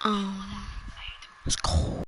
Um, it's cold.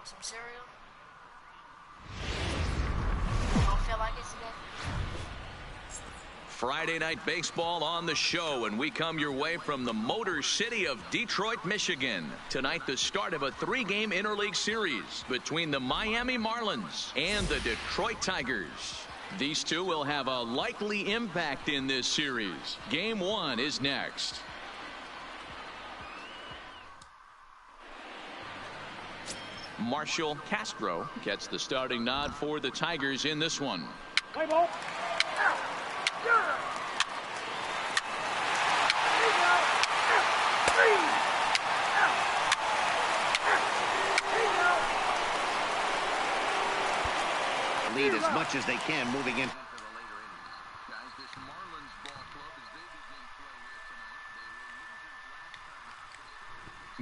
Some cereal? Don't feel like it today? Friday Night Baseball on the show, and we come your way from the Motor City of Detroit, Michigan. Tonight, the start of a 3-game interleague series between the Miami Marlins and the Detroit Tigers. These two will have a likely impact in this series. Game 1 is next. Marshall Castro gets the starting nod for the Tigers in this one. Play ball. Lead as much as they can moving in.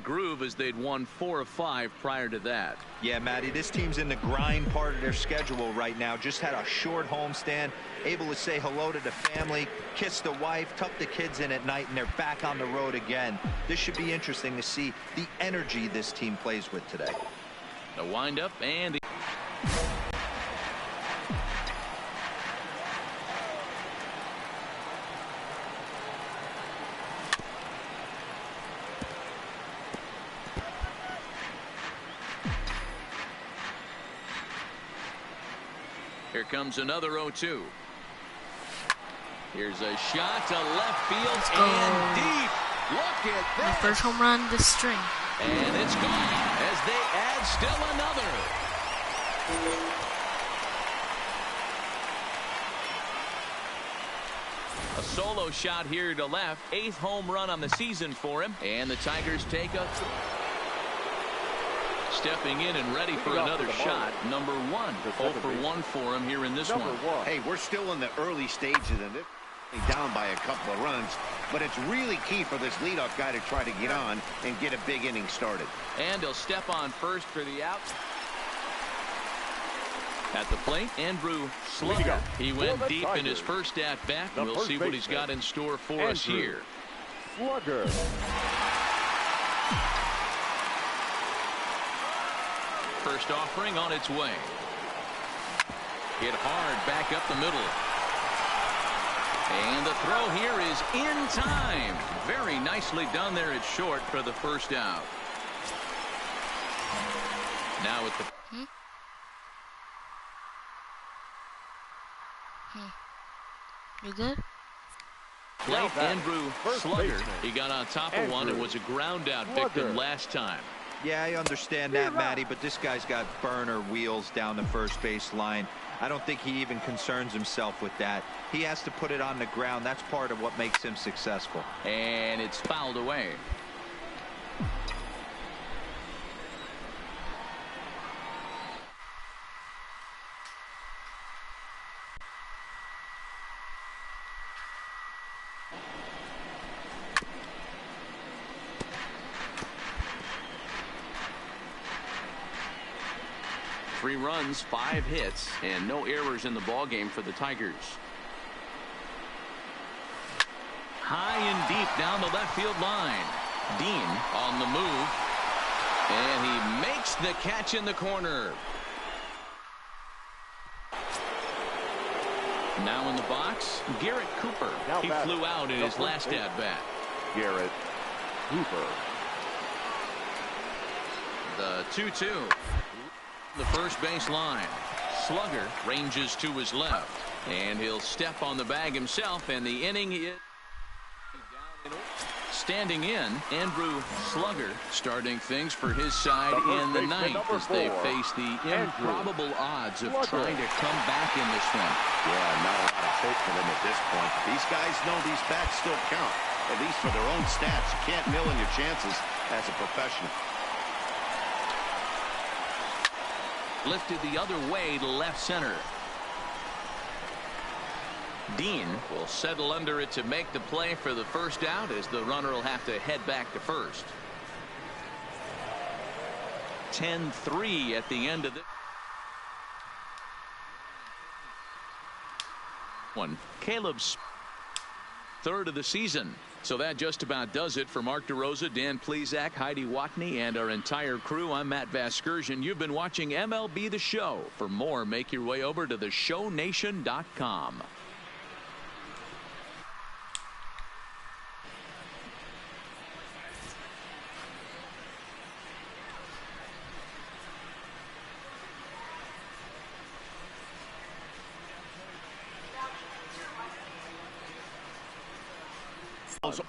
Groove as they'd won 4 of 5 prior to that. Yeah, Matty, this team's in the grind part of their schedule right now. Just had a short homestand, able to say hello to the family, kiss the wife, tuck the kids in at night, and they're back on the road again. This should be interesting to see the energy this team plays with today. The windup and here comes another 0-2. Here's a shot to left field and deep. Look at My that. first home run this string. And it's gone as they add still another. A solo shot here to left. 8th home run on the season for him. And the Tigers take a stepping in and ready for another shot. Number 1. 0 for 1 for him here in this one. Hey, we're still in the early stages of it. Down by a couple of runs, but it's really key for this leadoff guy to try to get on and get a big inning started. And he'll step on first for the out. At the plate, Andrew Slugger. He went deep in his first at-bat. We'll see what he's got in store for us here. Slugger. First offering on its way. Hit hard back up the middle. And the throw here is in time. Very nicely done there at short for the first out. Now with the You good? plate, Andrew Slugger. He got on top of one and was a ground out victim last time. Yeah, I understand that, Matty, but this guy's got burner wheels down the first base line. I don't think he even concerns himself with that. He has to put it on the ground. That's part of what makes him successful. And it's fouled away. Three runs, 5 hits, and no errors in the ballgame for the Tigers. High and deep down the left field line. Dean on the move. And he makes the catch in the corner. Now in the box, Garrett Cooper. He flew out in his last at-bat. Garrett Cooper. The 2-2. The first base line. Slugger ranges to his left. And he'll step on the bag himself, and the inning is Standing in, Andrew Slugger starting things for his side in the ninth as they face the improbable odds of trying to come back in this one. Yeah, not a lot of hope for them at this point. These guys know these bats still count, at least for their own stats. You can't mill in your chances as a professional. Lifted the other way to left center. Dean will settle under it to make the play for the first out as the runner will have to head back to first. 10-3 at the end of the one. Caleb's third of the season. So that just about does it for Mark DeRosa, Dan Plesac, Heidi Watney, and our entire crew. I'm Matt Vasgersian. You've been watching MLB The Show. For more, make your way over to theshownation.com.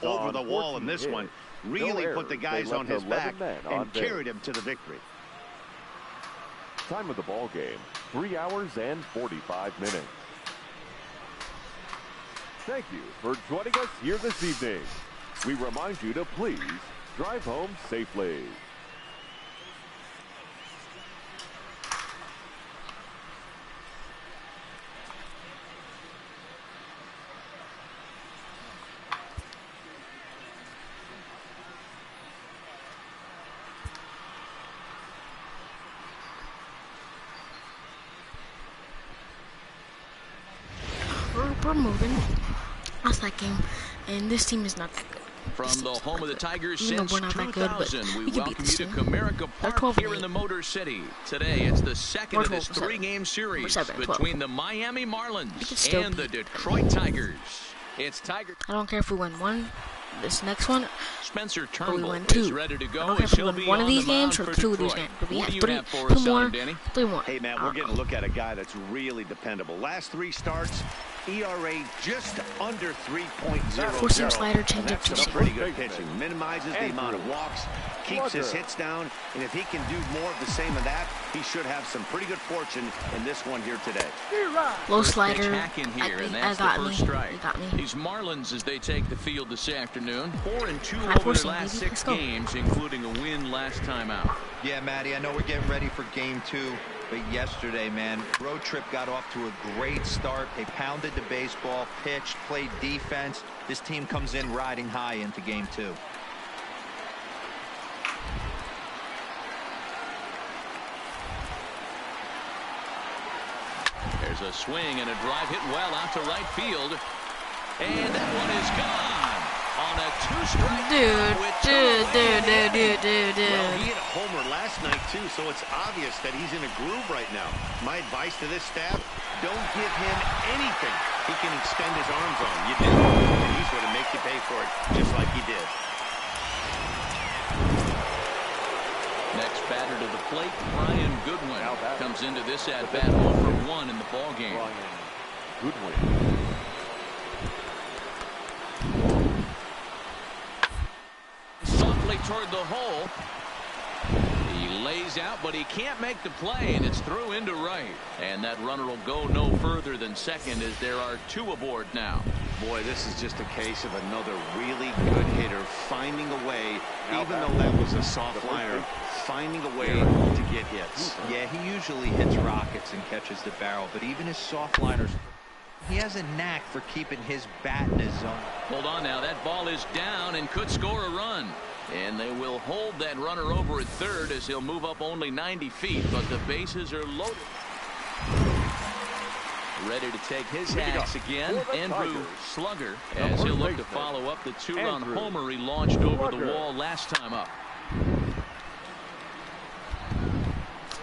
Over the wall in this one, really put the guys on his back and carried him to the victory. Time of the ball game, 3 hours and 45 minutes. Thank you for joining us here this evening. We remind you to please drive home safely. We're moving. That's that game, and this team is not that good. From the home of the Tigers You know since we're not that good, but 2000, we we can welcome beat you this to team. Comerica They're Park 12 here and in the 8. Motor City. Today, it's the second Or of this 12 and 7. three-game series Or 7 and 12. between the Miami We can Marlins still and the beat. Detroit Tigers. It's Tiger. I don't care if we win one, this next one, Spencer or we Turnbull win is 2. ready to I go don't care as if we he'll win be one of on these the mound games or for 2 of these Detroit. games. If we What have do you 3, have for 2 us on more, him, Danny? 3 more. Hey, Matt, we're getting a look at a guy that's really dependable. Last 3 starts, ERA just under 3.0. Four-seam slider, changeup, That's some two-seam. pretty good pitching. Minimizes the amount of walks, keeps his hits down, and if he can do more of the same of that, he should have some pretty good fortune in this one here today. Low Pitch slider. hack in here, and I that's the got first me. strike. You got me. These Marlins, as they take the field this afternoon, 4-2 High over forcing, their last baby. 6 Let's go. games, including a win last time out. Yeah, Matty, I know we're getting ready for game 2, but yesterday, man, road trip got off to a great start. They pounded the baseball, pitched, played defense. This team comes in riding high into game 2. There's a swing and a drive hit well out to right field. And that one is gone on a 2-strike. Dude, with dude, two away. Well, he hit a homer last night, too, so it's obvious that he's in a groove right now. My advice to this staff, don't give him anything he can extend his arms on. You do, and he's going to make you pay for it just like he did. Next batter to the plate, Brian Goodwin comes into this at-bat 0-for-1 in the ballgame. Goodwin. Softly toward the hole. He lays out, but he can't make the play, and it's through into right. And that runner will go no further than second as there are 2 aboard now. Boy, this is just a case of another really good hitter finding a way, even though that was a soft liner, finding a way to get hits. Yeah, he usually hits rockets and catches the barrel, but even his soft liners, he has a knack for keeping his bat in his zone. Hold on now, that ball is down and could score a run. And they will hold that runner over at third as he'll move up only 90 feet, but the bases are loaded. Ready to take his hacks again, Andrew Slugger, as he'll look to follow up the 2-run homer he launched over the wall last time up.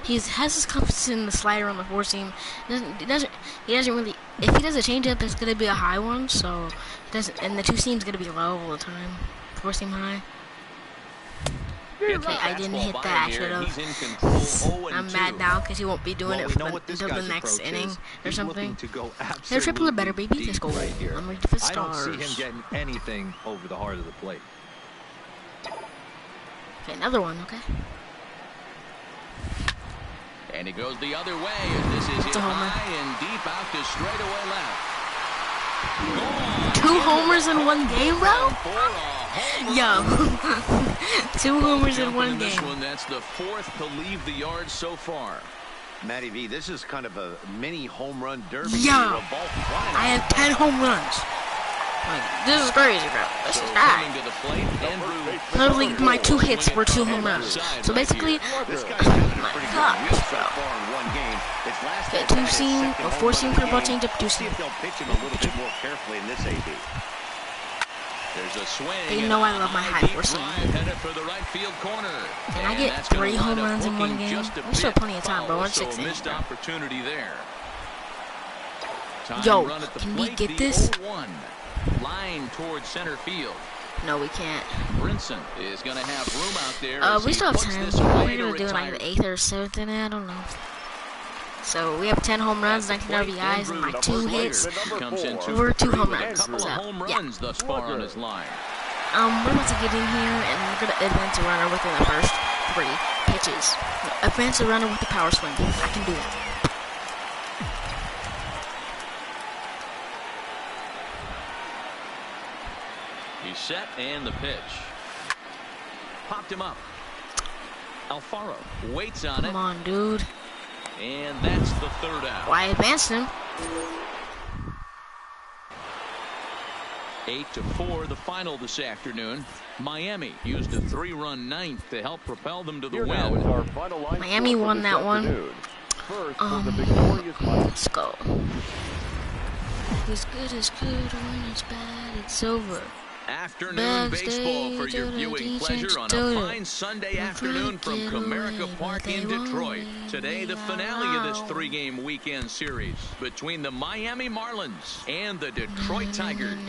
He has his confidence in the slider on the 4-seam. He doesn't really. If he does a changeup, it's gonna be a high one. So he doesn't, and the 2-seam's gonna be low all the time. 4-seam high. Okay, I didn't hit that. I should have. I'm mad now because he won't be doing it until the next inning or something. They're triple or better, baby. Let's go. I'm ready for stars. I don't see him getting anything over the heart of the plate. Okay, another one. Okay. And he goes the other way. And this is hit high and deep out to straightaway left. 2 homers in 1 game, bro? Yo. 2 homers in 1 game. That's the 4th to leave the yard so far. Matty V, this is kind of a mini home run derby. Yo. I have 10 home runs. Like, this is crazy, bro. This is bad. Literally, my 2 hits were 2 home runs. So basically, my gosh, bro. Okay, 2-seam, or 4-seam curveball changeup, 2-seam. There's a swing. You know I love my high 4-seam. Can I get 3 home runs in 1 game? There's still plenty of time, bro. 1-6 innings, bro. Opportunity there. Yo, can we get this? Line towards center field. No, we can't. Brinson is going to have room out there. We still have 10. We're going to do like the 8th or 7th inning. I don't know. So we have 10 home runs, 19 RBIs, and my 2 hits. We're 2 home runs. So, yeah. Thus far on his line. We're about to get in here, and we're going to advance a runner within the first 3 pitches. Advance a runner with the power swing. I can do that. He's set, and the pitch. Popped him up. Alfaro waits on it. Come on, dude. And that's the 3rd out. Why advanced him? 8-4, the final this afternoon. Miami used a 3-run 9th to help propel them to the win. Miami won that one. Let's go. It's good, it's good. When it's bad, it's over. Afternoon baseball for your viewing pleasure on a fine Sunday afternoon from Comerica Park in Detroit. Today, the finale of this 3-game weekend series between the Miami Marlins and the Detroit Tigers.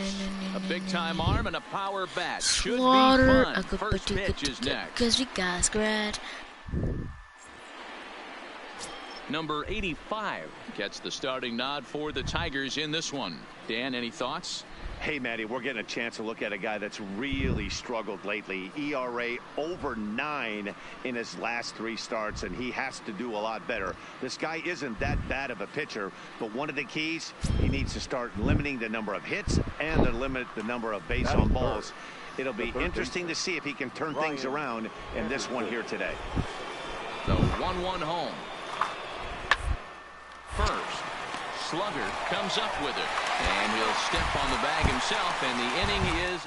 A big-time arm and a power bat. Should be fun. First pitch is next. Because we got scratched. Number 85 gets the starting nod for the Tigers in this one. Dan, any thoughts? Hey, Matty, we're getting a chance to look at a guy that's really struggled lately. ERA over 9 in his last 3 starts, and he has to do a lot better. This guy isn't that bad of a pitcher, but one of the keys, he needs to start limiting the number of hits and to limit the number of base on balls. It'll be interesting to see if he can turn things around in this one here today. The 1-1 home. First. Slugger comes up with it, and he'll step on the bag himself, and the inning is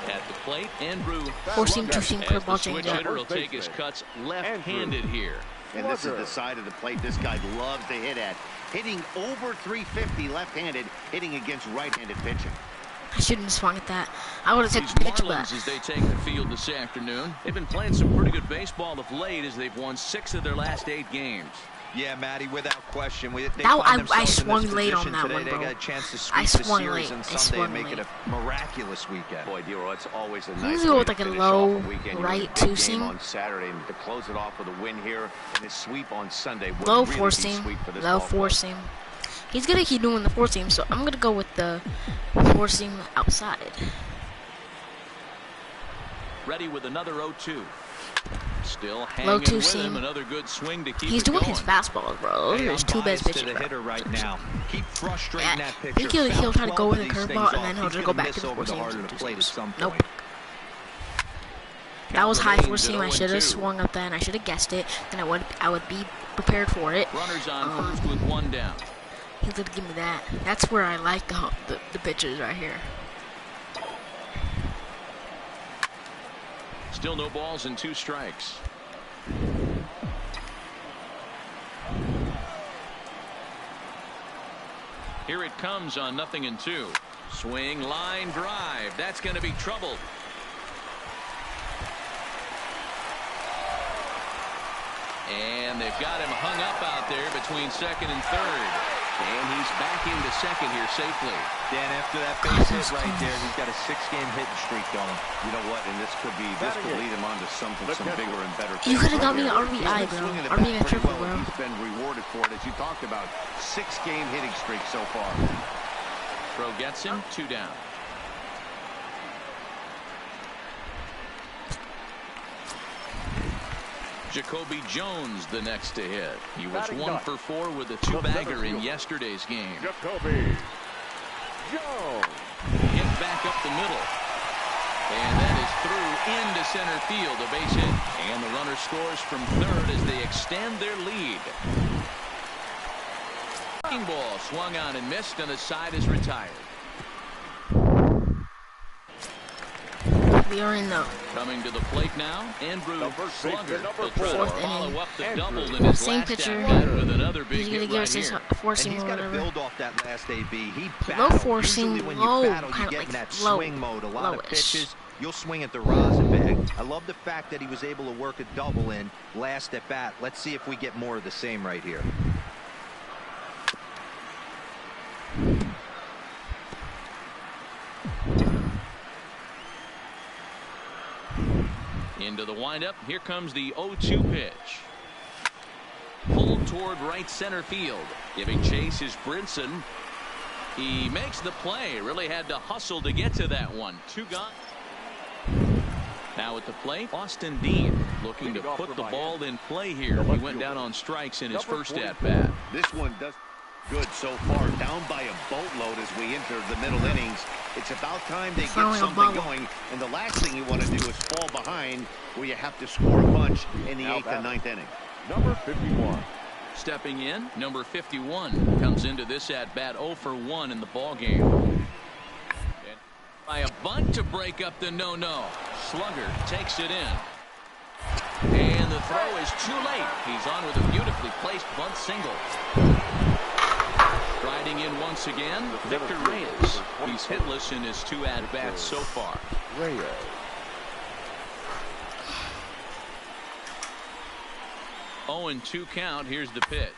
at the plate. Andrew 4-seam, 2-seam, curveball changeup. He'll take his cuts left-handed here. And this is the side of the plate this guy loves to hit at. Hitting over 350 left-handed, hitting against right-handed pitching. I shouldn't have swung at that. I would have taken the pitch back. As they take the field this afternoon, they've been playing some pretty good baseball of late as they've won 6 of their last 8 games. Yeah, Matty, without question. I swung late on that one, bro. They got a chance to I sweep the swung series late. on Sunday and make it a miraculous weekend. Boy, Dero, it's always a nice Let's way go with to like a finish low off a weekend. right Big game 2-seam. on Saturday, and to close it off with a win here and his sweep on Sunday. Would Low really 4-seam. be sweet for this Low ball club. 4-seam. He's gonna keep doing the 4-seam, so I'm gonna go with the 4-seam outside. Ready with another 0-2. Still hanging Low with 2-seam. him. Another good swing to keep He's it doing going. his fastballs, bro. Those are his 2 best pitches, the bro. hitter right now. Keep frustrating that pitcher. I think he'll try to go with a Foul 12 of these curveball, things and then off. he'll He's just go gonna back miss to the over 4-seam. heart of the plate at some Nope. point. That was high Remains 4-seam. I at should have 0-2. swung up that, and I should have guessed it. Then I would be prepared for it. Runners on first with 1 down. He's gonna give me that. That's where I like the pitches right here. Still no balls and 2 strikes. Here it comes on 0-2. Swing, line, drive. That's going to be trouble. And they've got him hung up out there between second and third. And he's back into second here safely. Dan, after that base hit right there, he's got a 6-game hitting streak going. You know what? And this could lead him on to something bigger and better. You could have got me an RBI, bro. Or maybe a triple, bro. He's been rewarded for it, as you talked about. 6-game hitting streak so far. Throw gets him, 2 down. Jacoby Jones the next to hit. He was 1 for 4 with a 2-bagger in yesterday's game. Jacoby Jones. Hit back up the middle. And that is through into center field, a base hit. And the runner scores from third as they extend their lead. Ball swung on and missed, and the side is retired. We are in the Coming to the plate now, Andrew Slugger. He'll try to fourth follow inning. up the double in his Same last pitcher. at-bat with another big he's gonna hit give right us his here. forcing And he's or got to whatever. build off that last AB. He Low battled. forcing, Usually when low, you battle, kind you of get like in that low, swing mode. A lot of lowish. pitches. You'll swing at the rosin bag. I love the fact that he was able to work a double in last at bat. Let's see if we get more of the same right here. Into the windup. Here comes the 0-2 pitch. Pulled toward right center field. Giving chase is Brinson. He makes the play. Really had to hustle to get to that one. 2 gone. Now at the plate, Austin Dean looking to put the ball in play here. He went down on strikes in his first at-bat. This one does good so far. Down by a boatload as we enter the middle innings. It's about time they get something going. And the last thing you want to do is fall behind where you have to score a bunch in the 8th and 9th inning. Number 51. Stepping in, number 51 comes into this at-bat 0 for 1 in the ballgame. By a bunt to break up the no-no. Slugger takes it in. And the throw is too late. He's on with a beautifully placed bunt single. Riding in once again, Victor Reyes. He's hitless in his 2 at-bats so far. Reyes. Oh, and 2 count. Here's the pitch.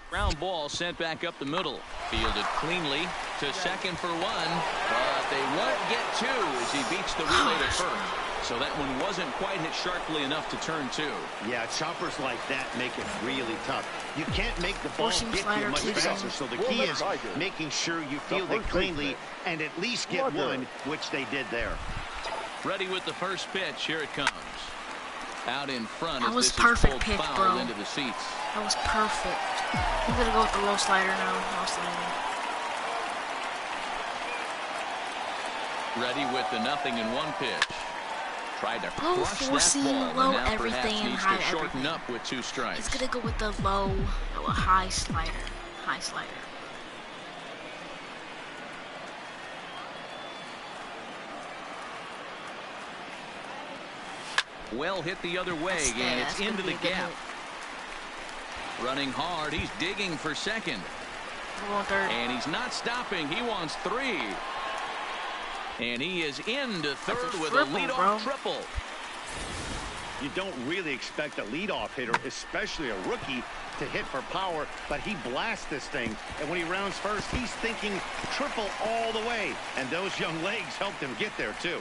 Ground ball sent back up the middle. Fielded cleanly to second for 1. But they won't get 2 as he beats the relay to first. So that one wasn't quite hit sharply enough to turn 2. Yeah, choppers like that make it really tough. You can't make the ball Forcing get slider you much too faster. soon. So the key is making sure you field it cleanly and at least get 1, which they did there. Ready with the first pitch. Here it comes. Out in front. That as was this perfect is pick, pulled foul bro. into the seats. That was perfect. I'm gonna go with the low slider now. Low slider. Ready with the 0-1 pitch. Tried to Low crush forcing, that ball, low and now everything, perhaps needs high to shorten everything. up with 2 strikes. He's gonna go with the low, high slider. High slider. Well hit the other way, and it's into the gap. Running hard, he's digging for second. And he's not stopping. He wants 3. And he is into third with a leadoff triple. You don't really expect a leadoff hitter, especially a rookie, to hit for power, but he blasts this thing. And when he rounds first, he's thinking triple all the way. And those young legs helped him get there, too.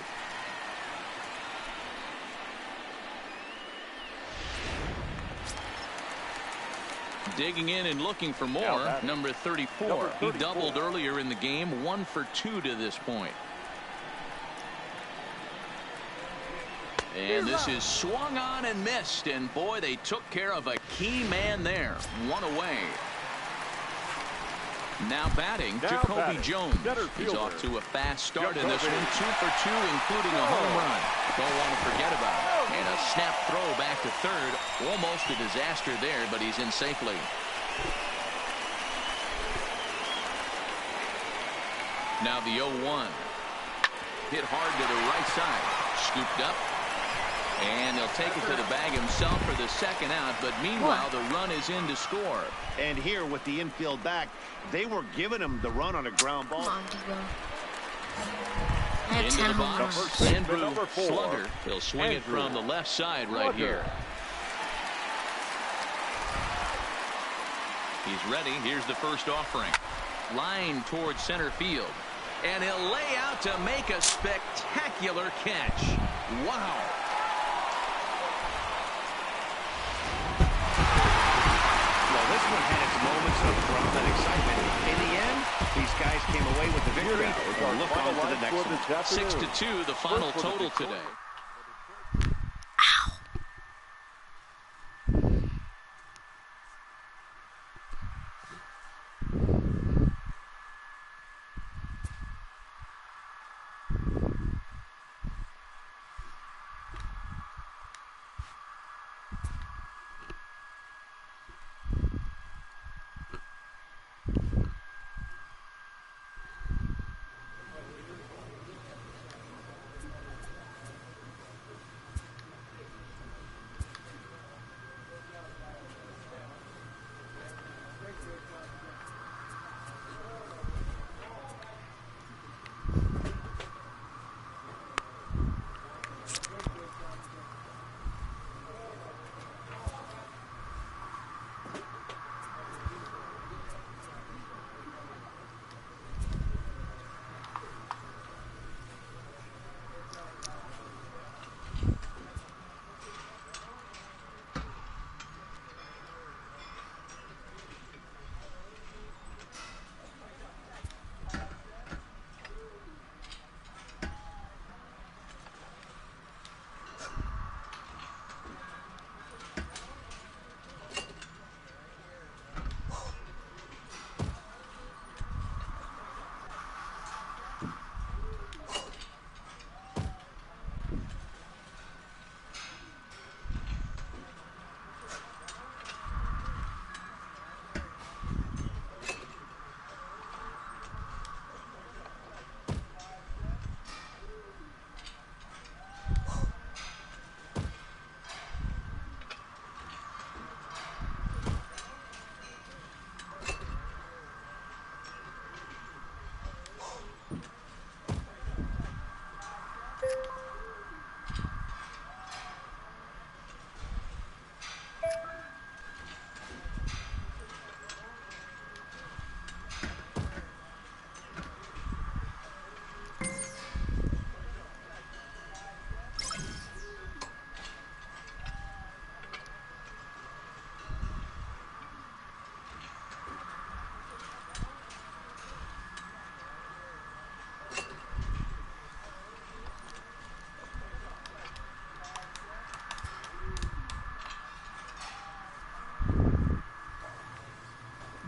Digging in and looking for more. Number 34. He doubled earlier in the game. 1 for 2 to this point. And this is swung on and missed. And boy, they took care of a key man there. 1 away. Now batting, Jacoby Jones. He's off to a fast start in this one. 2 for 2, including a home run. Don't want to forget about it. And a snap throw back to third. Almost a disaster there, but he's in safely. Now the 0-1. Hit hard to the right side. Scooped up. And he'll take it to the bag himself for the second out. But meanwhile, the run is in to score. And here with the infield back, they were giving him the run on a ground ball. Come on, Debo. I had Into 10 the home box, runs. Andrew Slugger. He'll swing it from the left side right here. He's ready. Here's the first offering. Line towards center field. And he'll lay out to make a spectacular catch. Wow. Well, this one had its moments of drama and excitement. In the end, these guys came away with the victory. We'll look on to the next one. 6-2, the final total today.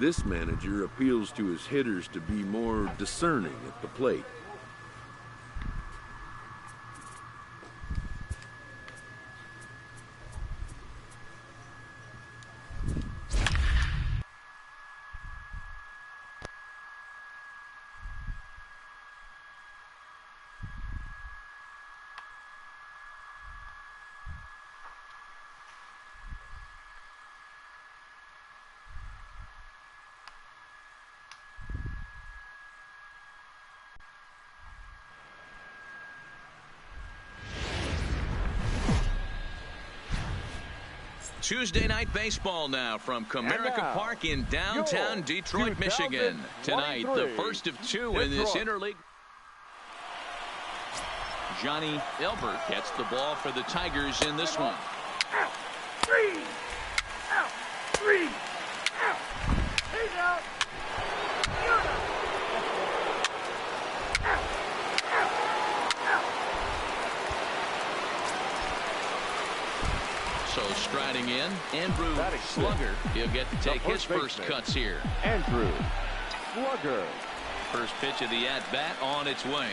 This manager appeals to his hitters to be more discerning at the plate. Tuesday night baseball now from Comerica Park in downtown Detroit, Michigan. Tonight, the first of two in this interleague. Johnny Elbert gets the ball for the Tigers in this one. Out. Three. Out. Three. Out. He's out. So striding in, Andrew Slugger. He'll get to take his first cuts here. Andrew Slugger. First pitch of the at-bat on its way.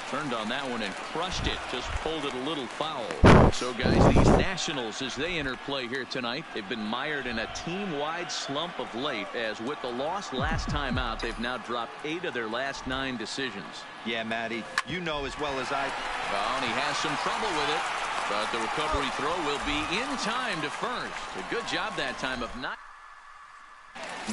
Turned on that one and crushed it. Just pulled it a little foul. So, guys, these Nationals, as they enter play here tonight, they've been mired in a team-wide slump of late, as with the loss last time out, they've now dropped 8 of their last 9 decisions. Yeah, Matty, you know as well as I. Well, and he has some trouble with it, but the recovery throw will be in time to first. A good job that time of not.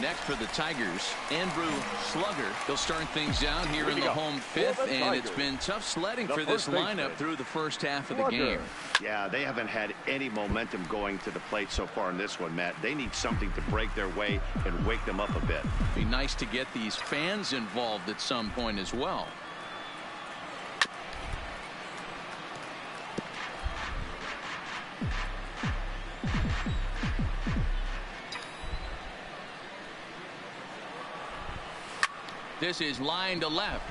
Next for the Tigers, Andrew Slugger. They'll start things out here in the home fifth, and it's been tough sledding for this lineup through the first half of the game. Yeah, they haven't had any momentum going to the plate so far in this one, Matt. They need something to break their way and wake them up a bit. Be nice to get these fans involved at some point as well. This is line to left.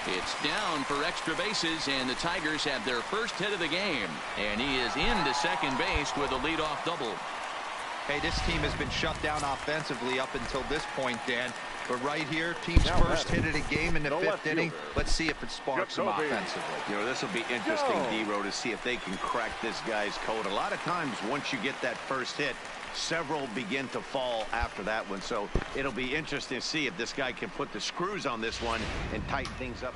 It's down for extra bases, and the Tigers have their first hit of the game. And he is into second base with a leadoff double. Hey, this team has been shut down offensively up until this point, Dan. But right here, team's first hit of the game in the fifth inning. Let's see if it sparks them offensively. You know, this will be interesting, D-Row, to see if they can crack this guy's code. A lot of times, once you get that first hit, several begin to fall after that one. So it'll be interesting to see if this guy can put the screws on this one and tighten things up.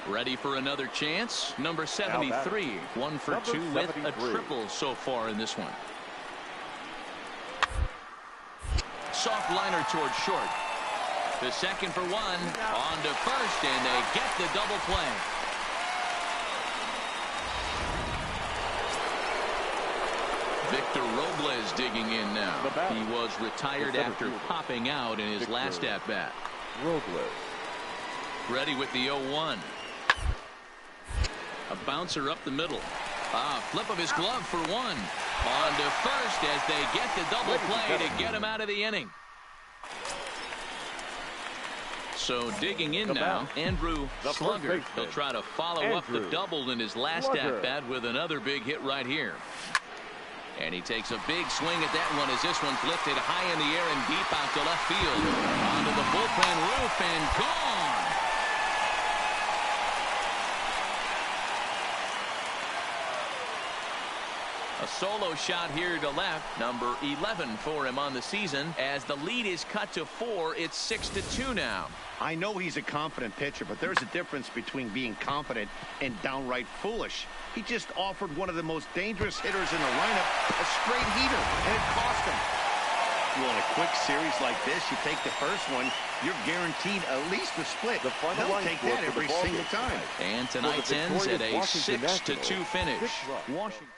Ready for another chance. Number 73, 1 for 2 with a triple so far in this one. Soft liner towards short. The second for 1, on to first, and they get the double play. Victor Robles digging in now. He was retired after popping out in his last at-bat. Robles. Ready with the 0-1. A bouncer up the middle. Flip of his glove for 1. On to first as they get the double play to get him out of the inning. So digging in now, Andrew Slugger. He'll try to follow up the double in his last at-bat with another big hit right here. And he takes a big swing at that one as this one's lifted high in the air and deep out to left field. Onto the bullpen roof and gone. A solo shot here to left, number 11 for him on the season. As the lead is cut to 4, it's 6-2 now. I know he's a confident pitcher, but there's a difference between being confident and downright foolish. He just offered one of the most dangerous hitters in the lineup a straight heater, and it cost him. Well, in a quick series like this, you take the first one, you're guaranteed at least a split. He'll take that every single time. And tonight's ends at a 6-2 finish. Washington.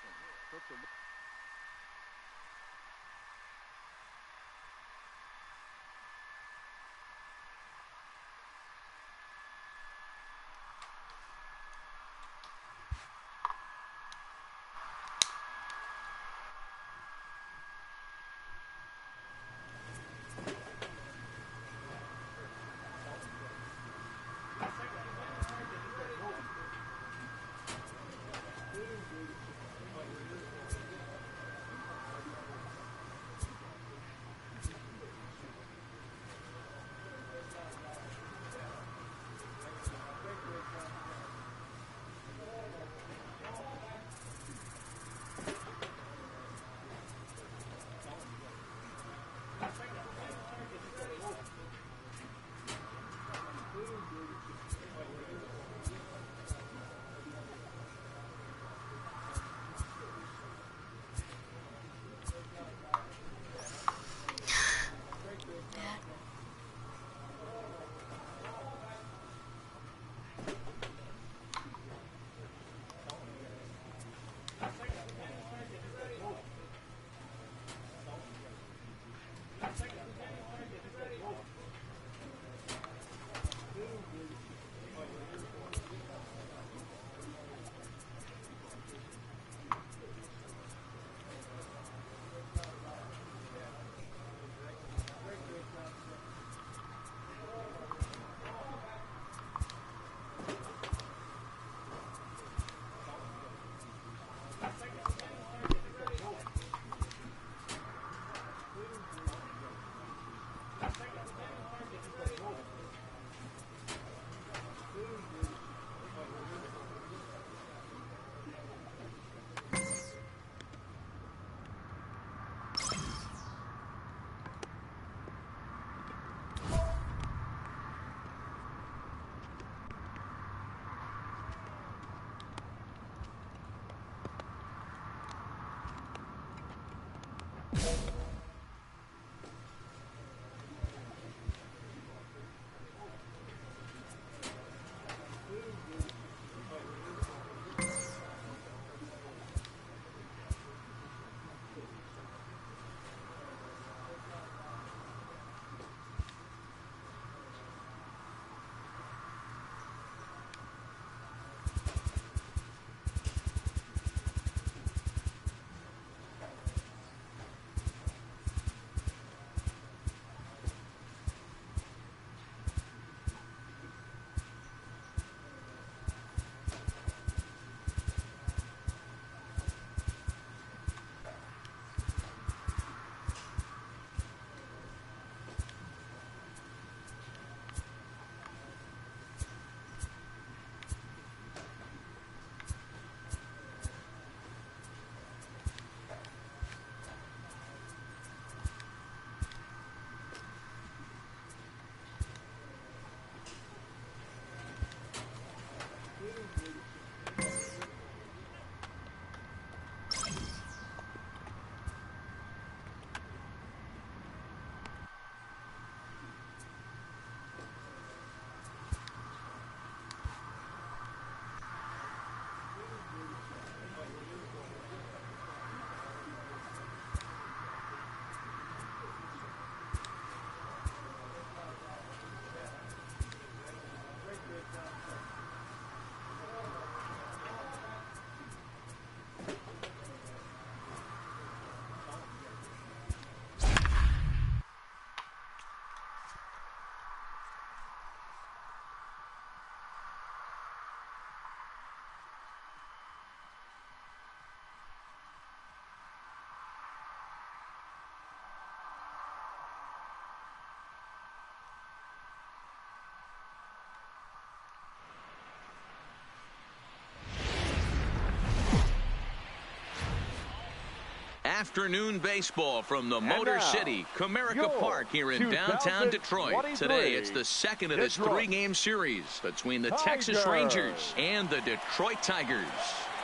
afternoon baseball from the Motor City Comerica Park here in downtown Detroit. Today, it's the second of this three-game series between the Texas Rangers and the Detroit Tigers.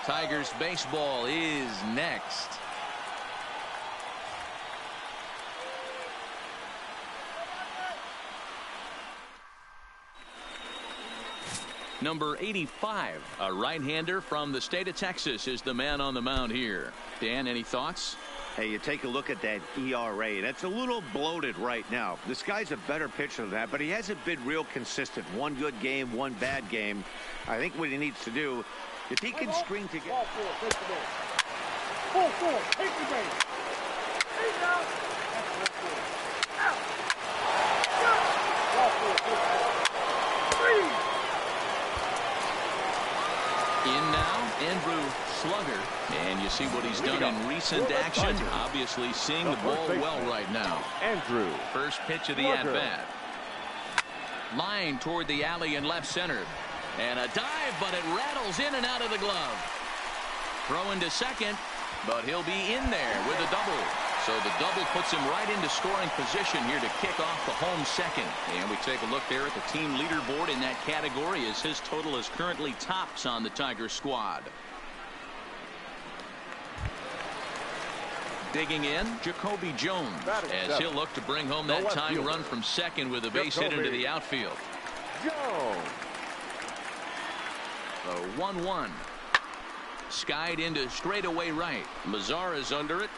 Tigers baseball is next. Number 85, a right-hander from the state of Texas, is the man on the mound here. Dan, any thoughts? Hey, you take a look at that ERA. That's a little bloated right now. This guy's a better pitcher than that, but he hasn't been real consistent. One good game, one bad game. I think what he needs to do, if he can string together. Ball four, take the base. Ball four, take the base. He's out. That's ball four. Out. Ball four, take the base. Three. In now, Andrew Slugger. And you see what he's done in recent action. Obviously seeing the ball well right now. Andrew. First pitch of the at-bat. Line toward the alley in left center. And a dive, but it rattles in and out of the glove. Throw into second, but he'll be in there with a double. So the double puts him right into scoring position here to kick off the home second. And we take a look there at the team leaderboard in that category as his total is currently tops on the Tiger squad. Digging in, Jacoby Jones, as he'll look to bring home that tying run from second with a base hit into the outfield. Jones. The 1-1. Skied into straightaway right. Mazara's under it.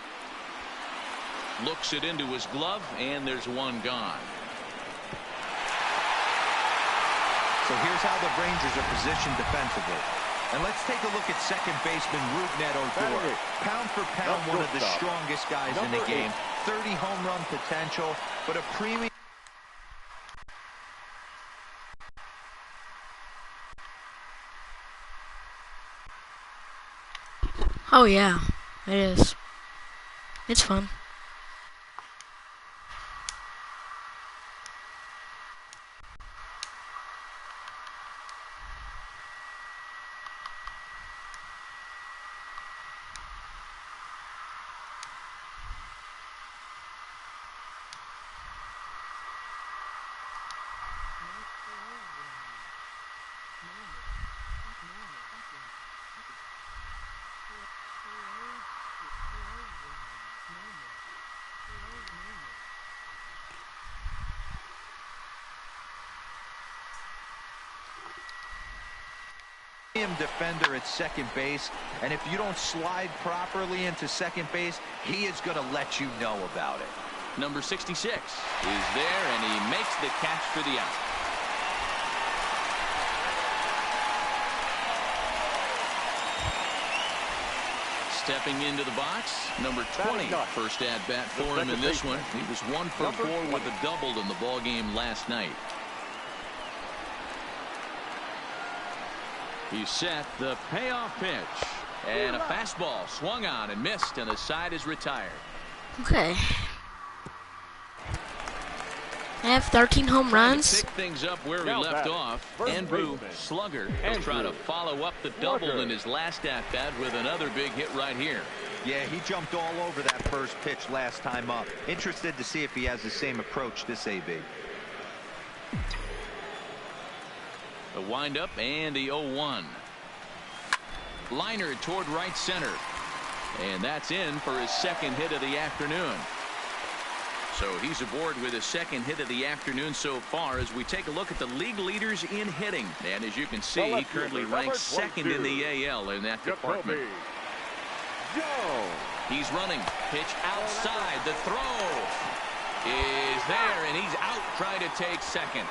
Looks it into his glove, and there's one gone. So here's how the Rangers are positioned defensively. And let's take a look at second baseman Rougned Odor. Pound for pound, one of the strongest guys in the game. 30 home run potential, but a premium. Oh yeah, it is. It's fun. Defender at second base, and if you don't slide properly into second base, he is going to let you know about it. Number 66 is there, and he makes the catch for the out. Stepping into the box, number 20, first at bat for him in this one. He was 1 for 4 with a double in the ball game last night. He's set the payoff pitch, and a fastball swung on and missed, and the side is retired. Okay. I have 13 home runs. Pick things up where we left off. Andrew Slugger will try to follow up the double in his last at-bat with another big hit right here. Yeah, he jumped all over that first pitch last time up. Interested to see if he has the same approach this AB. The windup and the 0-1. Liner toward right center. And that's in for his second hit of the afternoon. So he's aboard with his second hit of the afternoon so far as we take a look at the league leaders in hitting. And as you can see, he currently ranks second in the AL in that department. He's running. Pitch outside. The throw is there, and he's out trying to take second.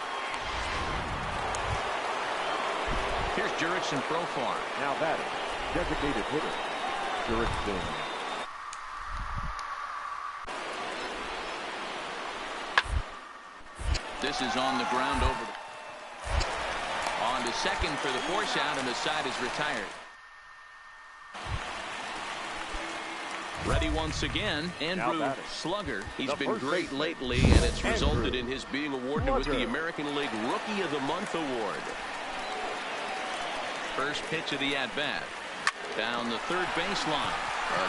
Here's Jurickson Profar. Now batting, designated hitter, Jurickson. This is on the ground over. On to second for the force out, and the side is retired. Ready once again, Andrew Slugger. He's been great lately, and it's resulted in his being awarded with the American League Rookie of the Month award. First pitch of the at-bat. Down the third baseline.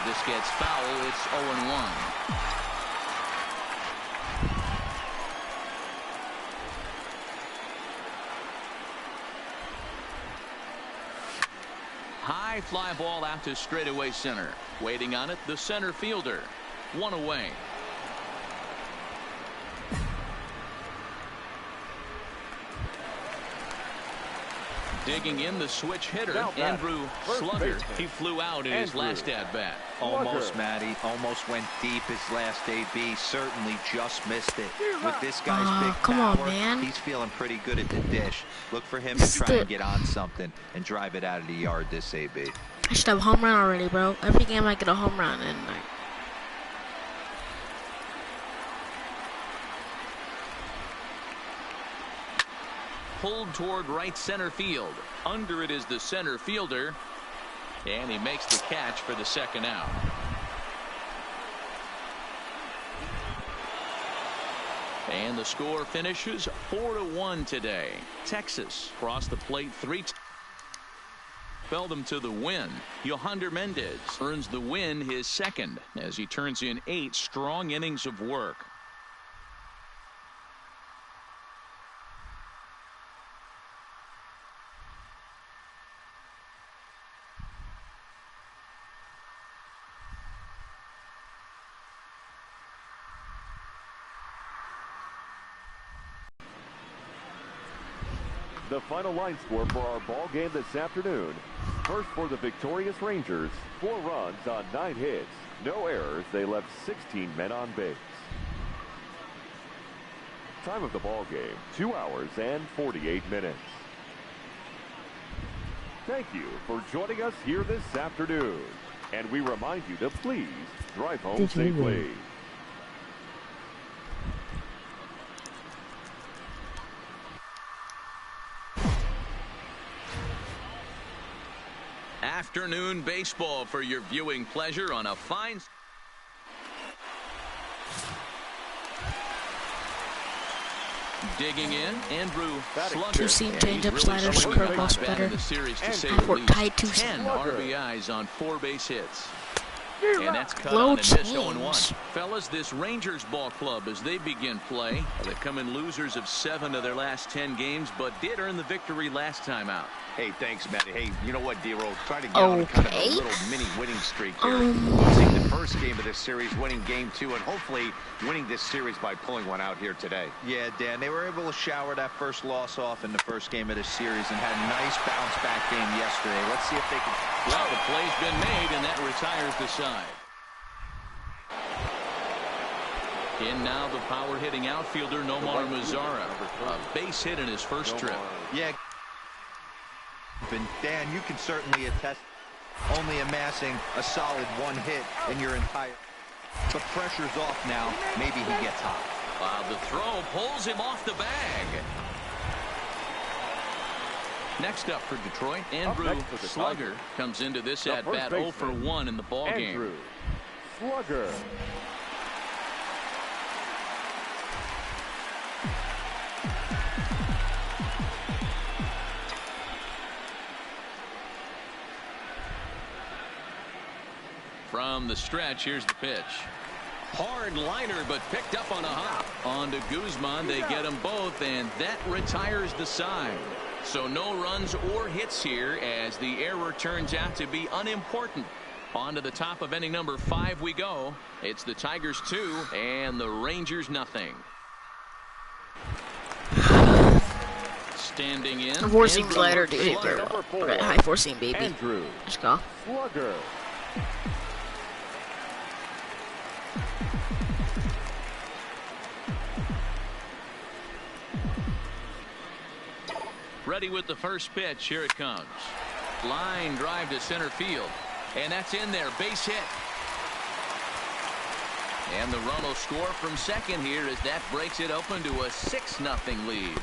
This gets foul. It's 0-1. High fly ball out to straightaway center. Waiting on it, the center fielder. One away. Digging in, the switch hitter, Andrew Slugger. He flew out in his last at-bat. Almost, Matty. Almost went deep his last AB. Certainly just missed it. With this guy's big come power, on, man. he's feeling pretty good at the dish. Look for him to try and get on something and drive it out of the yard this AB. I should have a home run already, bro. Every game I get a home run, and like. Pulled toward right center field. Under it is the center fielder. And he makes the catch for the second out. And the score finishes 4-1 today. Texas crossed the plate 3 times. Felled him to the win. Yohander Mendez earns the win, his second, as he turns in 8 strong innings of work. The final line score for our ball game this afternoon. First for the victorious Rangers, 4 runs on 9 hits. No errors. They left 16 men on base. Time of the ball game, 2 hours and 48 minutes. Thank you for joining us here this afternoon. And we remind you to please drive home safely. Afternoon baseball for your viewing pleasure on a fine. Digging in, Andrew Slugger. 2-seam changeup, sliders, curveballs better. I work tight 10 RBIs on 4 base hits. And that's cut Low on and missed change. 0-1. Fellas, this Rangers ball club, as they begin play, they come in losers of 7 of their last 10 games, but did earn the victory last time out. Hey, thanks, Matty. Hey, you know what, D-Roll? Try to get on kind of a Okay. little mini winning streak here. Losing the first game of this series, winning game 2, and hopefully winning this series by pulling one out here today. Yeah, Dan, they were able to shower that first loss off in the first game of this series and had a nice bounce-back game yesterday. Let's see if they can... Well, the play's been made, and that retires the side. In now the power-hitting outfielder, Nomar Mazara. A base hit in his first trip. Yeah. And Dan, you can certainly attest only amassing a solid 1 hit in your entire... The pressure's off now. Maybe he gets hot. The throw pulls him off the bag. Next up for Detroit, Andrew Slugger comes into this at-bat 0 for 1 in the ball game. Andrew Slugger. From the stretch, here's the pitch. Hard liner, but picked up on a hop. On to Guzman, they get them both, and that retires the side. So no runs or hits here, as the error turns out to be unimportant. On to the top of inning number 5 we go. It's the Tigers 2 and the Rangers nothing. Standing in. 4-seam slider, dude. Very well. Okay, high 4-seam, baby. Andrew Let's go. Slugger. Ready with the first pitch. Here it comes. Line drive to center field. And that's in there. Base hit. And the run will score from second here as that breaks it open to a 6-0 lead.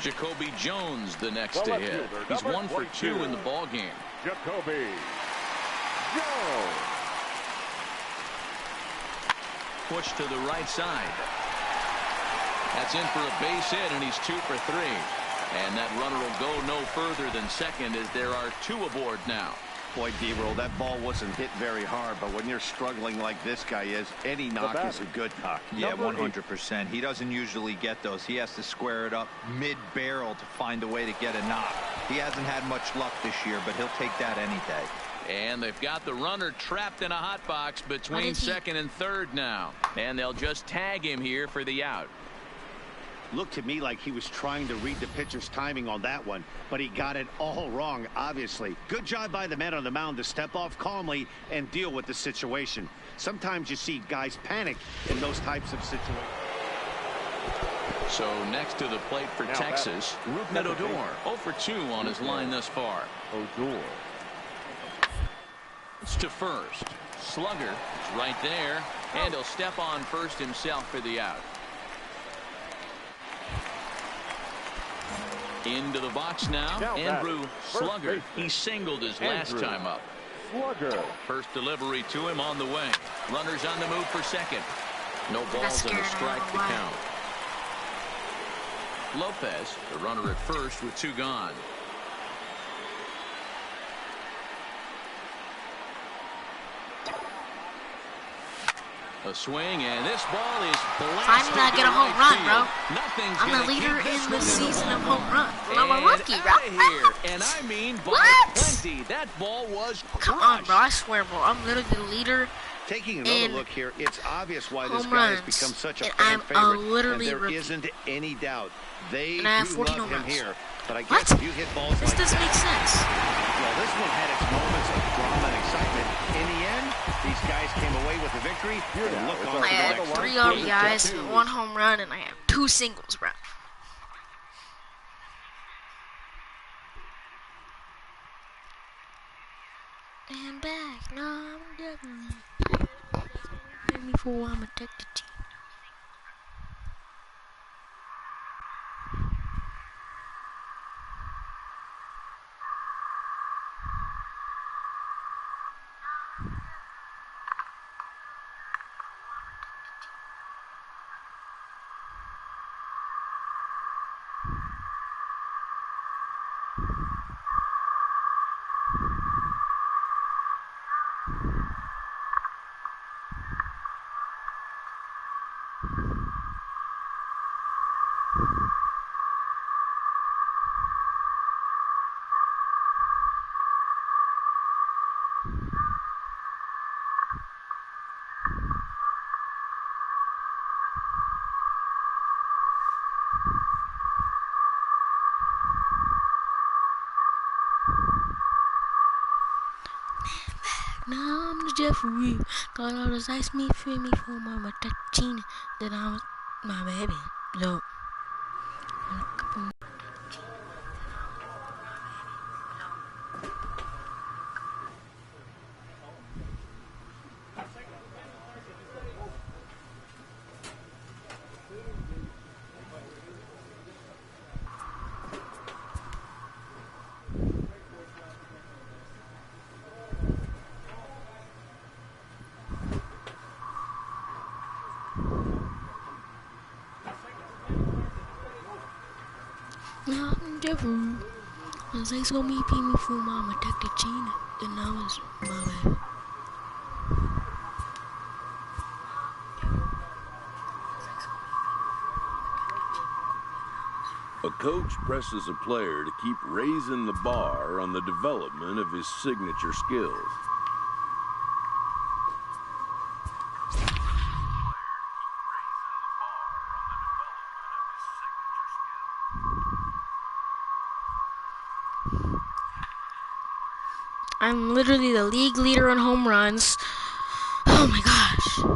Jacoby Jones the next to hit. He's 1 for 2 in the ball game. Jacoby Jones. Push to the right side. That's in for a base hit, and he's 2 for 3. And that runner will go no further than second as there are 2 aboard now. Boy, D-Roll, that ball wasn't hit very hard, but when you're struggling like this guy is, any knock is a good knock. Yeah, 100%. He doesn't usually get those. He has to square it up mid-barrel to find a way to get a knock. He hasn't had much luck this year, but he'll take that any day. And they've got the runner trapped in a hot box between second and third now. And they'll just tag him here for the out. Looked to me like he was trying to read the pitcher's timing on that one, but he got it all wrong, obviously. Good job by the man on the mound to step off calmly and deal with the situation. Sometimes you see guys panic in those types of situations. So next to the plate for Texas, Rougned Odor, 0 for 2 on his line thus far. Odor. It's to first. Slugger is right there, and he'll step on first himself for the out. Into the box now, Andrew Slugger. He singled his last time up. Slugger. First delivery to him on the way. Runners on the move for second. No balls and a strike to count. Lopez, the runner at first with 2 gone. A swing, and this ball is blasted. Finally, I get a home run, bro. Nothing's I'm the leader in the season of home runs. I'm a rookie, bro. Here, and I mean by plenty. That ball was crushed. Come on, bro. I swear, bro. I'm literally the leader. Taking another look here, it's obvious why this home guy has runs. become such a And fan I'm favorite, literally and there rookie. isn't any doubt. They And I have do 14 love home him runs. here, but I What? guess if you hit balls This like doesn't that, make sense. well, this one had its moments of drama and excitement. In the end, these guys came away with a victory and look on to I the had next 3 one. RBIs, 1 home run, and I have 2 singles, bro. And back, no, I'm definitely. Before I'm addicted to you. Now I'm the Jeffrey. Got all this ice meat for me for my Tachina. That I was my baby. Look. Now I'm Jeffrey. Cause they saw me pee me for my Tachina. Then I was my baby. A coach presses a player to keep raising the bar on the development of his signature skills. I'm literally the league leader in home runs. Oh my gosh. I'm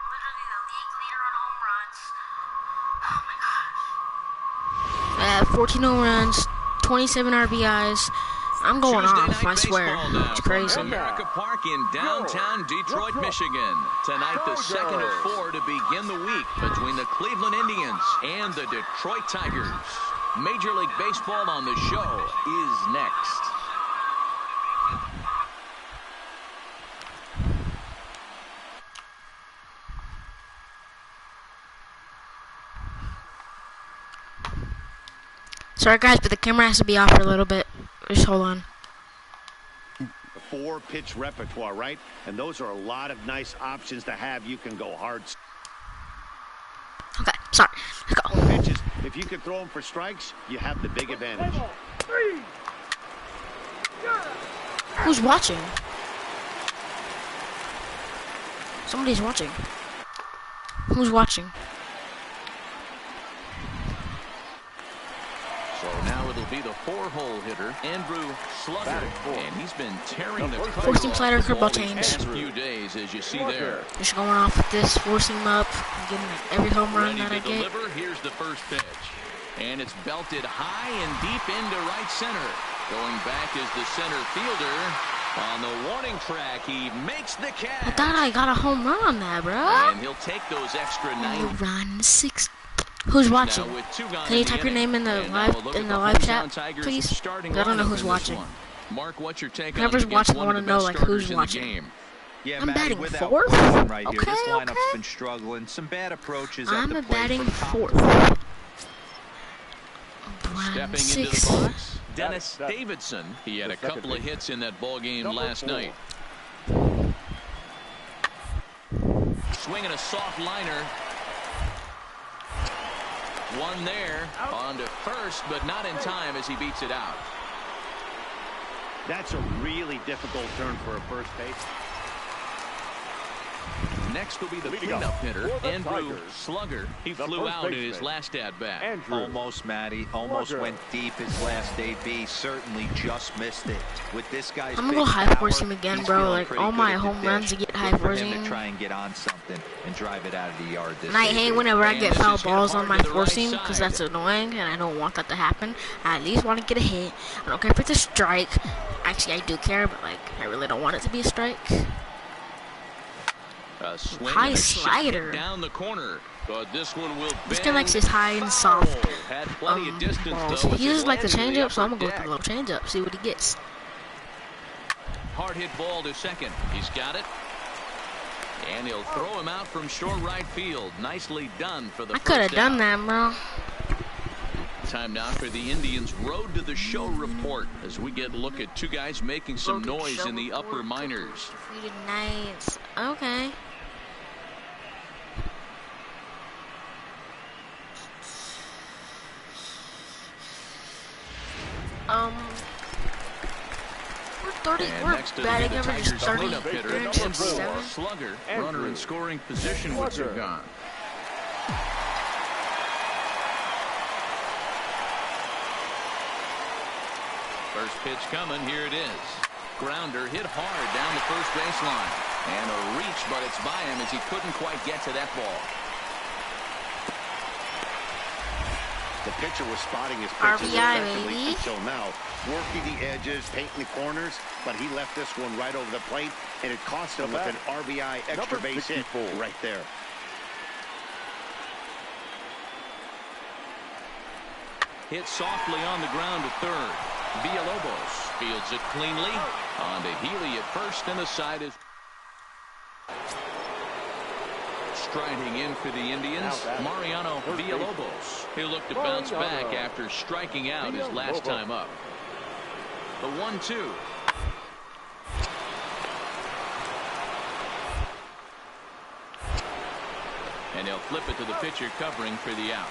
literally the league leader in home runs. Oh my gosh. I have 14 home runs, 27 RBIs. I'm going Tuesday off, night I swear. baseball now It's from crazy. America Park in downtown Detroit, Michigan. Tonight, the second of 4 to begin the week between the Cleveland Indians and the Detroit Tigers. Major League Baseball on the show is next. Sorry guys, but the camera has to be off for a little bit. Just hold on. A 4-pitch repertoire, right? And those are a lot of nice options to have. You can go hard. Okay, sorry. Let's go. Pitches. If you can throw them for strikes, you have the big advantage. Who's watching? Somebody's watching. Who's watching? So now it'll be the 4-hole hitter, Andrew Slugger, and he's been tearing the cover Four-seam slider, off the curveball ball these change. past few days, as you see there. Just going off with this, forcing him up, getting every home run Ready that I to get. deliver. Here's the first pitch, and it's belted high and deep into right center. Going back is the center fielder. On the warning track, he makes the catch. I thought I got a home run on that, bro. And he'll take those extra 9. Run 6. Who's watching? Now, with 2 gone Can you in the type your inning, name in the and now we'll look at the live hometown chat, Tigers please? starting I don't know lineup who's in this watching. one. Mark, what's your take Whoever's on it against watching, I one want of to the know best like starters who's in watching. the game? Yeah, I'm Matty, batting without 4th. question right here. Okay, This lineup's okay. been struggling. Some bad approaches at I'm the plate batting from top 4th. Stepping 6. into the box, Dennis Davidson. He had a couple of hits in that ball game last night. Swinging a soft liner. One there, on to first, but not in time as he beats it out. That's a really difficult turn for a first base. Next will be the cleanup hitter, Andrew Slugger. He flew out in his last at-bat. Almost, Matty. Almost went deep his last AB. Certainly just missed it. With this guy's I'm gonna big go high power, force him again, he's bro. feeling Like pretty all good my at the home runs to dish. get high Look for forcing. him to try and get on something and drive it out of the yard. And I hate whenever I And get this foul is hit balls hard on my to the right forcing because side. that's annoying and I don't want that to happen. I at least want to get a hit. I don't care if it's a strike. Actually, I do care, but like I really don't want it to be a strike. A swing High and a shot slider. down the corner, but this one will This guy bend likes his high and foul. soft Had plenty of distance, balls. though, as He it just like the landed in changeup, so I'm upper gonna go with the deck. little changeup. See what he gets. Hard hit ball to second. He's got it. And he'll throw him out from short right field. Nicely done for the I first could have done out. that, bro. Time now for the Indians' Road to the Show report as we get a look at 2 guys making some noise in the upper minors. Defeated Knights. Okay. We're 30. And We're next to the batting Tigers' average 30. cleanup hitter, Andrew 37. Slugger. Runner in scoring position with 2 gone. First pitch coming. Here it is. Grounder hit hard down the first baseline. And a reach, but it's by him as he couldn't quite get to that ball. The pitcher was spotting his pitches RBI, effectively baby. until now. Working the edges, painting the corners, but he left this one right over the plate, and it cost him with an RBI extra base hit right there. Hit softly on the ground to third. Villalobos fields it cleanly. On to Healy at first, and the side is striding in for the Indians, Mariano Villalobos. He'll look to bounce back after striking out his last time up. The 1-2. And he'll flip it to the pitcher covering for the out.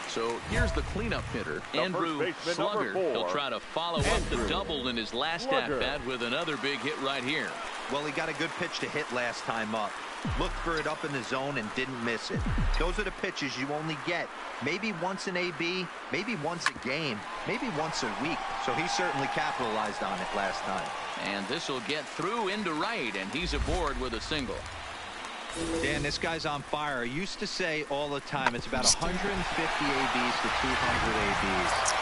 So here's the cleanup hitter, Andrew Slugger. He'll try to follow up the double in his last at-bat with another big hit right here. Well, he got a good pitch to hit last time up. Looked for it up in the zone and didn't miss it. Those are the pitches you only get maybe once in AB, maybe once a game, maybe once a week. So he certainly capitalized on it last time. And this will get through into right, and he's aboard with a single. Dan, this guy's on fire. I used to say all the time it's about 150 ABs to 200 ABs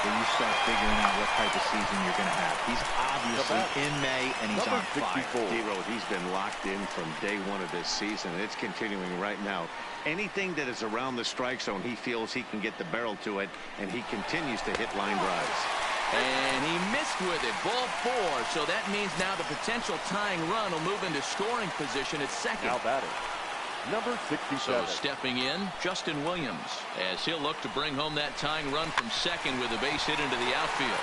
where you start figuring out what type of season you're going to have. He's obviously in May, and he's on fire. D-Rose, he's been locked in from day one of this season, and it's continuing right now. Anything that is around the strike zone, he feels he can get the barrel to it, and he continues to hit line drives. And he missed with it. Ball 4. So that means now the potential tying run will move into scoring position at second. Now batting. number 67. So stepping in, Justin Williams, as he'll look to bring home that tying run from second with a base hit into the outfield.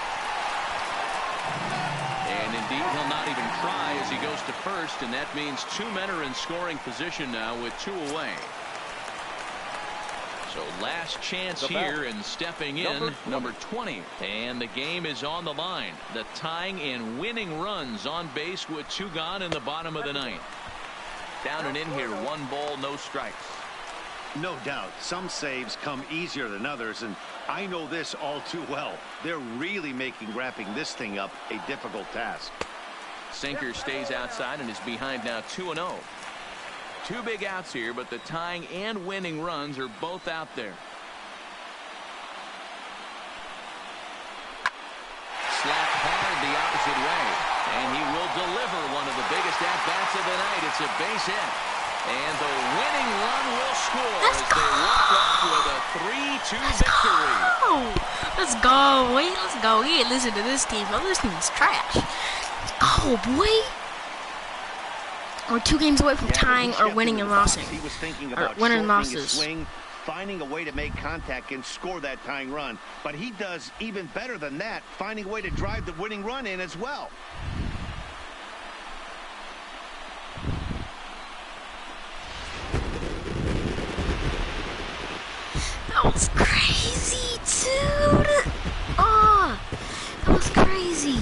And indeed, he'll not even try as he goes to first, and that means 2 men are in scoring position now with 2 away. So last chance here, and stepping in, number 20. And the game is on the line. The tying and winning runs on base with 2 gone in the bottom of the 9th. Down and in here, 1 ball, no strikes. No doubt, some saves come easier than others, and I know this all too well. They're really making wrapping this thing up a difficult task. Sinker stays outside and is behind now 2-0. 2 big outs here, but the tying and winning runs are both out there. Slapped hard the opposite way, and he will deliver one of the biggest at-bats of the night. It's a base hit, and the winning run will score as they walk off with a 3-2 victory. Let's go, boy. Let's go. We ain't listen to this team. Oh, this team's trash. Oh, boy. We're 2 games away from tying or winning and losing. He was thinking Or about winning and shortening his losses. swing, finding a way to make contact and score that tying run. But he does even better than that, finding a way to drive the winning run in as well. That was crazy, dude. Oh, that was crazy.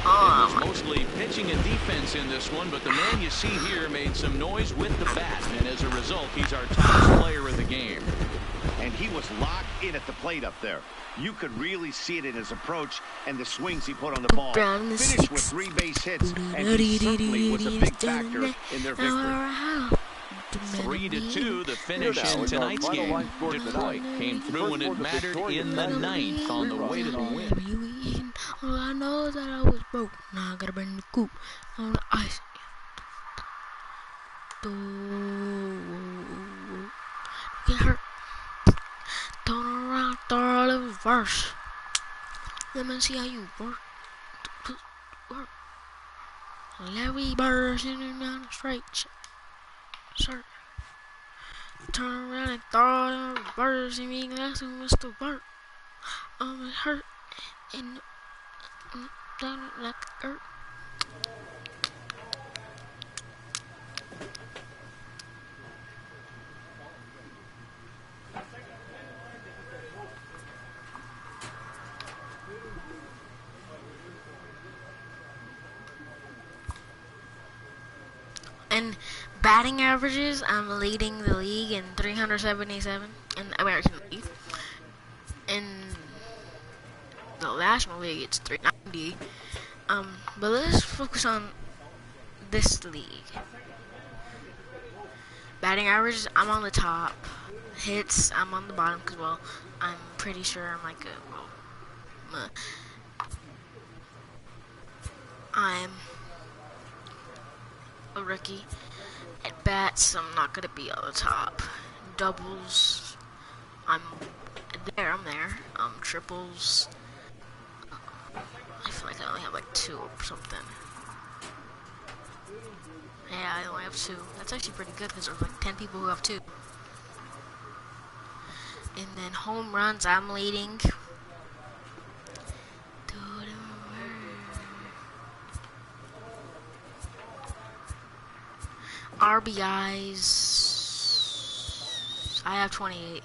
It was mostly pitching and defense in this one, but the man you see here made some noise with the bat, and as a result, he's our top player of the game. And he was locked in at the plate up there. You could really see it in his approach and the swings he put on the ball. Finished with 3 base hits, and he certainly was a big factor in their victory. 3-2, the finish in tonight's game. Detroit came through when it mattered in the 9th on the way to the win. All I know is that I was broke. Now I gotta bring the coop on the ice. Get hurt. Turn around, throw a reverse. Let me see how you work. Larry Bird sitting down the straight. Sir. Turn around and throw a reverse. And me, that's who Mr. Burt. I'm hurt. And like hurt. And batting averages, I'm leading the league in 377 in the American League. In the National League, it's 390. But let's focus on this league. Batting averages, I'm on the top. Hits, I'm on the bottom because, well, I'm pretty sure I'm like I'm a rookie. At bats, I'm not gonna be on the top. Doubles, I'm there. Triples, I feel like I only have like 2 or something. Yeah, I only have 2. That's actually pretty good because there's like 10 people who have 2. And then home runs, I'm leading. RBIs, I have 28.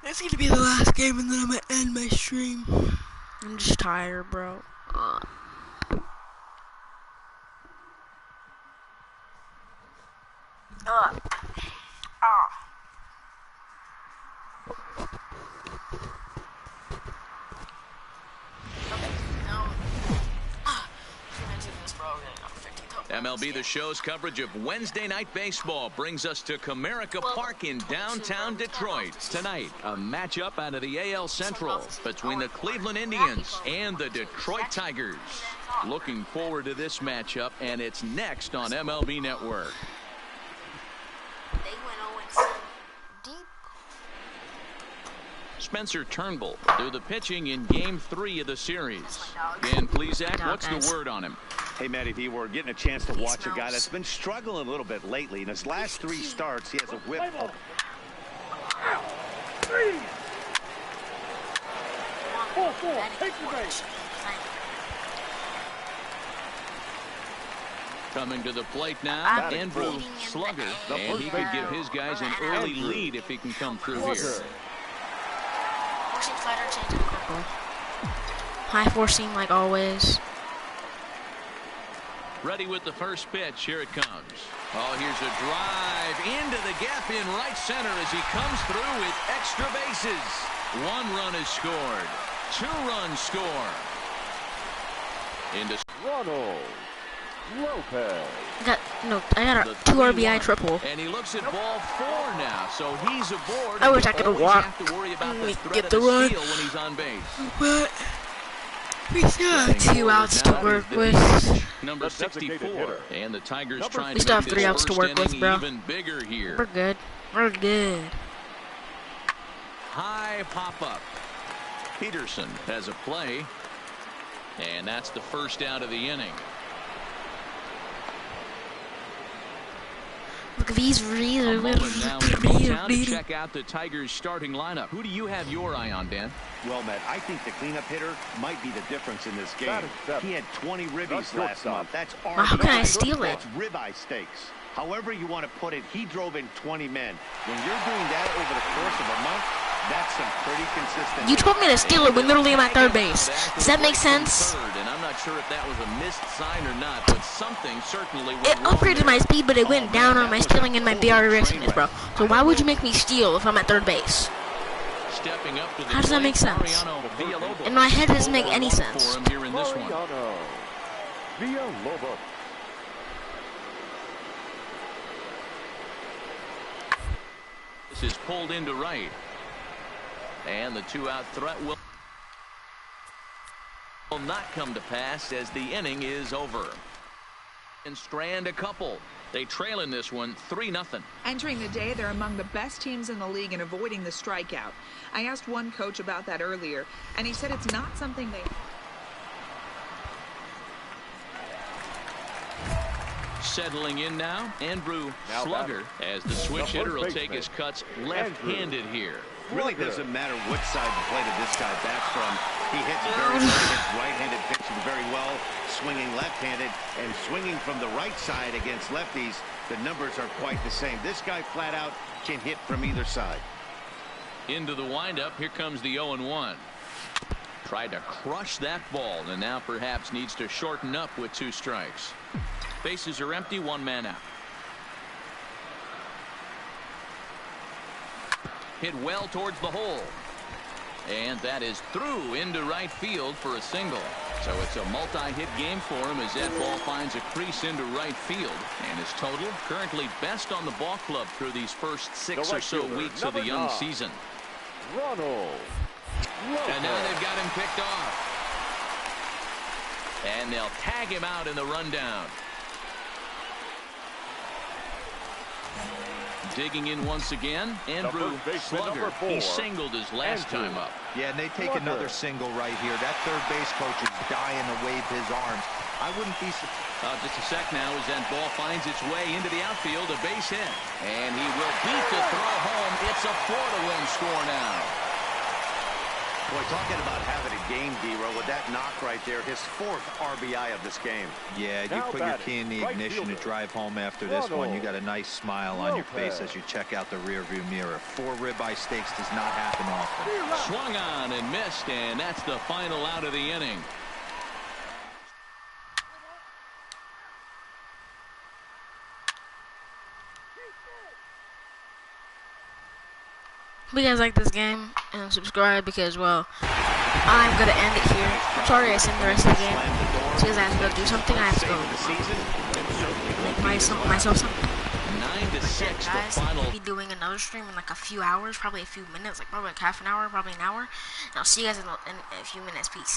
It's gonna be the last game, and then I'm gonna end my stream. I'm just tired, bro. MLB The Show's coverage of Wednesday Night Baseball brings us to Comerica Park in downtown Detroit. Tonight, a matchup out of the AL Central between the Cleveland Indians and the Detroit Tigers. Looking forward to this matchup, and it's next on MLB Network. Spencer Turnbull will do the pitching in Game 3 of the series. Dan Plesac, what's the word on him? Hey, Matt, if you were getting a chance to watch a guy that's been struggling a little bit lately, in his last 3 starts, he has a whip. Take the base. Coming to the plate now, Andrew Slugger, and he could give his guys an early lead if he can come through here. High four seam like always. Ready with the first pitch. Here it comes. Oh, here's a drive into the gap in right center as he comes through with extra bases. 1 run is scored. 2 runs score. Into Ronald Lopez. I got a 2 RBI triple. And he looks at ball 4 now, so he's aboard. I wish I could have walked. Have to worry about the threat Get of the run. steal when he's on base. But we still have 2 outs to work with. Number 64, and the Tigers trying We to still make have 3 this outs to first work with, inning bro. even bigger here. We're good. We're good. High pop up. Peterson has a play, and that's the first out of the inning. Look at these A moment now in town to check out the Tigers starting lineup. Who do you have your eye on, Dan? Well, Matt, I think the cleanup hitter might be the difference in this game. He had 20 ribbies last month. That's How can I steal it? That's ribeye steaks. However you want to put it, he drove in 20 men. When you're doing that over the course of a month, that's some pretty consistent. You told me to steal it when literally I'm at third base. Does that make sense? And I'm not sure if that was a missed sign or not, but something certainly went It wrong upgraded there. my speed, but it went down on my stealing and my BR racingness, bro. So why would you make me steal if I'm at third base? Stepping up to the How does that make plate, sense? Mariano Villalobos. In my head, it doesn't make any For sense. him here in this one. Mariano Villalobos. This is pulled into right. And the 2-out threat will not come to pass as the inning is over. And strand a couple. They trail in this one 3-0. Entering the day, they're among the best teams in the league in avoiding the strikeout. I asked one coach about that earlier, and he said it's not something they... Settling in now, Andrew Slugger, as the switch hitter will take his cuts left-handed here. Really doesn't matter which side of the plate this guy bats from. He hits very well, hits right-handed pitching very well, swinging left-handed, and swinging from the right side against lefties. The numbers are quite the same. This guy flat out can hit from either side. Into the windup, here comes the 0-1. Tried to crush that ball, and now perhaps needs to shorten up with 2 strikes. Bases are empty, 1 man out. Hit well towards the hole. And that is through into right field for a single. So it's a multi-hit game for him as that ball finds a crease into right field. And his total currently best on the ball club through these first 6 or so weeks of the young season. Ronald Lopez. And now they've got him picked off. And they'll tag him out in the rundown. Digging in once again, Andrew Slugger. He singled his last time up. Yeah, and they take another single right here. That third base coach is dying to wave his arms. I wouldn't be surprised. Just a sec now as that ball finds its way into the outfield, a base hit. And he will beat the throw home. It's a 4-1 score now. Boy, talking about having a game, D-Row, with that knock right there, his 4th RBI of this game. Yeah, you put your key in the ignition to drive home after this one. You got a nice smile on your face as you check out the rearview mirror. 4 ribeye steaks does not happen often. Swung on and missed, and that's the final out of the inning. Hope you guys like this game and subscribe because, well, I'm gonna end it here. I'm sorry I seen the rest of the game. So guys, I have to go do something. I have to go make myself something. 9-6, guys, the final. I'll be doing another stream in like a few hours, probably a few minutes, like probably like half an hour, probably an hour. And I'll see you guys in a few minutes. Peace.